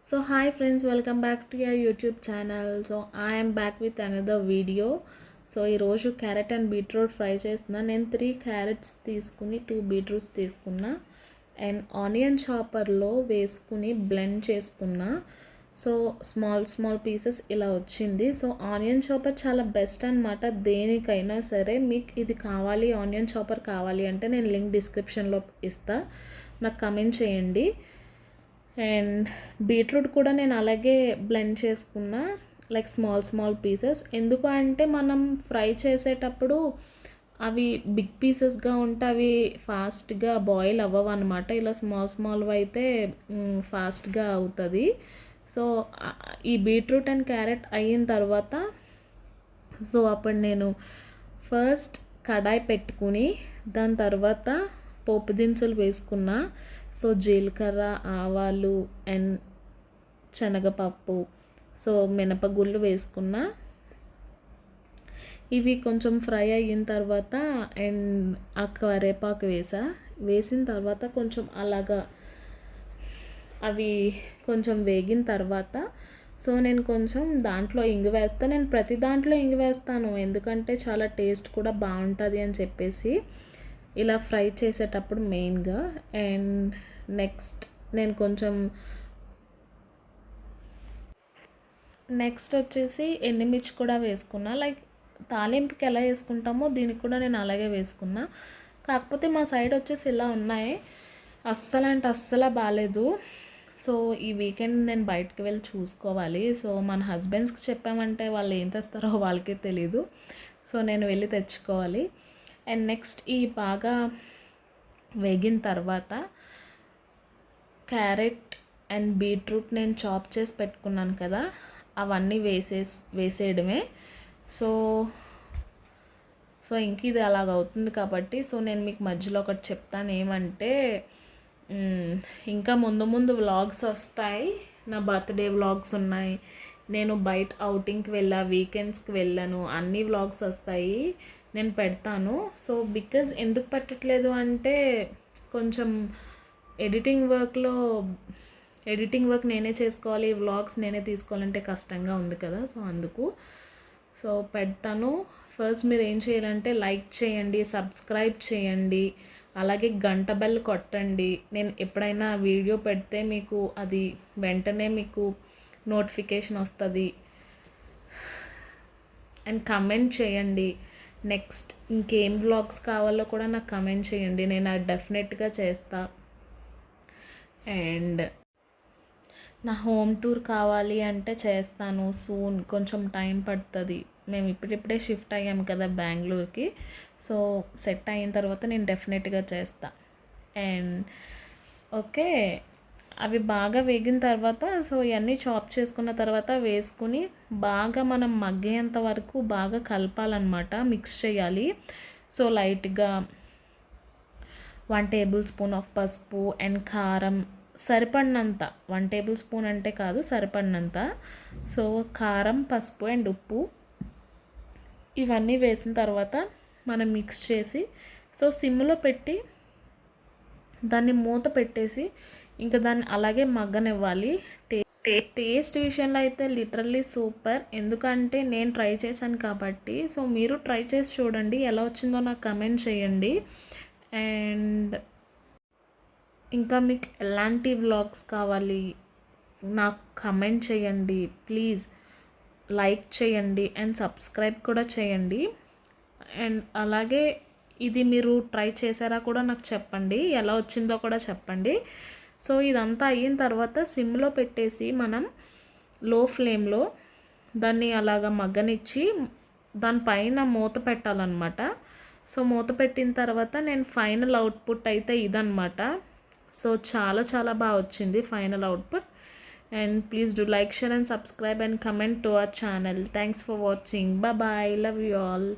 So hi friends, welcome back to your YouTube channel. So I am back with another video. So ఈరోజు carrot and beetroot fry చేస్తున్నా. నేను 3 carrots తీసుకుని 2 beetroots తీసుకున్నా and onion చాపర్లో వేసుకుని blend చేసుకున్నా. So small pieces ఇలా వచ్చింది. So onion chopper చాలా బెస్ట్ అనమాట. దేనికైనా సరే మీకు ఇది కావాలి, ఆనియన్ చాపర్ కావాలి అంటే నేను లింక్ డిస్క్రిప్షన్లో ఇస్తా, నాకు కమెంట్ చేయండి. అండ్ బీట్రూట్ కూడా నేను అలాగే బ్లెండ్ చేసుకున్నా, లైక్ స్మాల్ పీసెస్. ఎందుకు అంటే మనం ఫ్రై చేసేటప్పుడు అవి బిగ్ పీసెస్గా ఉంటే అవి ఫాస్ట్గా బాయిల్ అవ్వవు అనమాట. ఇలా స్మాల్వి అయితే ఫాస్ట్గా అవుతుంది. సో ఈ బీట్రూట్ అండ్ క్యారెట్ అయిన తర్వాత సో అప్పుడు నేను ఫస్ట్ కడాయి పెట్టుకుని దాని తర్వాత పోపు దినుసులు వేసుకున్నా. సో జీలకర్ర, ఆవాలు అండ్ శనగపప్పు, సో మినపగుళ్ళు వేసుకున్నా. ఇవి కొంచెం ఫ్రై అయిన తర్వాత అండ్ ఆ కరివేపాకు వేసిన తర్వాత కొంచెం అలాగా అవి కొంచెం వేగిన తర్వాత సో నేను కొంచెం దాంట్లో ఇంగు వేస్తాను. నేను ప్రతి దాంట్లో ఇంగు వేస్తాను, ఎందుకంటే చాలా టేస్ట్ కూడా బాగుంటుంది అని చెప్పేసి ఇలా ఫ్రై చేసేటప్పుడు మెయిన్గా. అండ్ నెక్స్ట్ నేను కొంచెం నెక్స్ట్ వచ్చేసి ఎండుమిర్చి కూడా వేసుకున్నా. లైక్ తాలింపుకి ఎలా వేసుకుంటామో దీనికి కూడా నేను అలాగే వేసుకున్నా. కాకపోతే మా సైడ్ వచ్చేసి ఇలా ఉన్నాయి, అస్సలు అంటే అస్సలు బాగాలేదు. సో ఈ వీకెండ్ నేను బయటకు వెళ్ళి చూసుకోవాలి. సో మన హస్బెండ్స్కి చెప్పామంటే వాళ్ళు ఏం తెస్తారో వాళ్ళకే తెలీదు. సో నేను వెళ్ళి తెచ్చుకోవాలి. అండ్ నెక్స్ట్ ఈ బాగా వేగిన తర్వాత క్యారెట్ అండ్ బీట్రూట్ నేను చాప్ చేసి పెట్టుకున్నాను కదా, అవన్నీ వేసేయడమే. సో సో ఇంక ఇది అలాగ అవుతుంది కాబట్టి సో నేను మీకు మధ్యలో ఒకటి చెప్తాను. ఏమంటే ఇంకా ముందు వ్లాగ్స్ వస్తాయి. నా బర్త్డే వ్లాగ్స్ ఉన్నాయి, నేను బయట అవుటింగ్కి వెళ్ళా, వీకెండ్స్కి వెళ్ళాను, అన్ని వ్లాగ్స్ వస్తాయి, నేను పెడతాను. సో బికాజ్ ఎందుకు పెట్టట్లేదు అంటే కొంచెం ఎడిటింగ్ వర్క్ నేనే చేసుకోవాలి, వ్లాగ్స్ నేనే తీసుకోవాలంటే కష్టంగా ఉంది కదా. సో అందుకు సో పెడతాను. ఫస్ట్ మీరు ఏం చేయాలంటే లైక్ చేయండి, సబ్స్క్రైబ్ చేయండి, అలాగే గంట బెల్ కొట్టండి. నేను ఎప్పుడైనా వీడియో పెడితే మీకు అది వెంటనే మీకు నోటిఫికేషన్ వస్తుంది. అండ్ కమెంట్ చేయండి. నెక్స్ట్ ఇంకేం వ్లాగ్స్ కావాలో కూడా నాకు కమెంట్ చేయండి, నేను అది డెఫినెట్గా చేస్తా. అండ్ నా హోమ్ టూర్ కావాలి అంటే చేస్తాను సూన్, కొంచెం టైం పడుతుంది. మేము ఇప్పుడిప్పుడే షిఫ్ట్ అయ్యాం కదా బెంగళూరుకి. సో సెట్ అయిన తర్వాత నేను డెఫినెట్గా చేస్తా. అండ్ ఓకే, అవి బాగా వేగిన తర్వాత సో ఇవన్నీ చాప్ చేసుకున్న తర్వాత వేసుకుని బాగా మనం మగ్గేంత వరకు బాగా కలపాలన్నమాట, మిక్స్ చేయాలి. సో లైట్గా 1 టేబుల్ స్పూన్ ఆఫ్ పసుపు అండ్ కారం సరిపడినంత, 1 టేబుల్ స్పూన్ అంటే కాదు, సరిపడినంత. సో కారం, పసుపు అండ్ ఉప్పు ఇవన్నీ వేసిన తర్వాత మనం మిక్స్ చేసి సో సిమ్లో పెట్టి దాన్ని మూత పెట్టేసి ఇంకా దాన్ని అలాగే మగ్గనివ్వాలి. టేస్ట్ విషయంలో అయితే లిటరల్లీ సూపర్, ఎందుకంటే నేను ట్రై చేశాను కాబట్టి. సో మీరు ట్రై చేసి చూడండి, ఎలా వచ్చిందో నాకు కమెంట్ చేయండి. అండ్ ఇంకా మీకు ఎలాంటి వ్లాగ్స్ కావాలి నాకు కమెంట్ చేయండి, ప్లీజ్ లైక్ చేయండి అండ్ సబ్స్క్రైబ్ కూడా చేయండి. అండ్ అలాగే ఇది మీరు ట్రై చేశారా కూడా నాకు చెప్పండి, ఎలా వచ్చిందో కూడా చెప్పండి. సో ఇదంతా అయిన తర్వాత సిమ్లో పెట్టేసి మనం లో ఫ్లేమ్లో దాన్ని అలాగా మగ్గనిచ్చి దానిపైన మూత పెట్టాలన్నమాట. సో మూత పెట్టిన తర్వాత నేను ఫైనల్ అవుట్పుట్ అయితే ఇదన్నమాట. సో చాలా బాగా వచ్చింది final output. And please do like, share and subscribe and comment to our channel. Thanks for watching. Bye, love you all.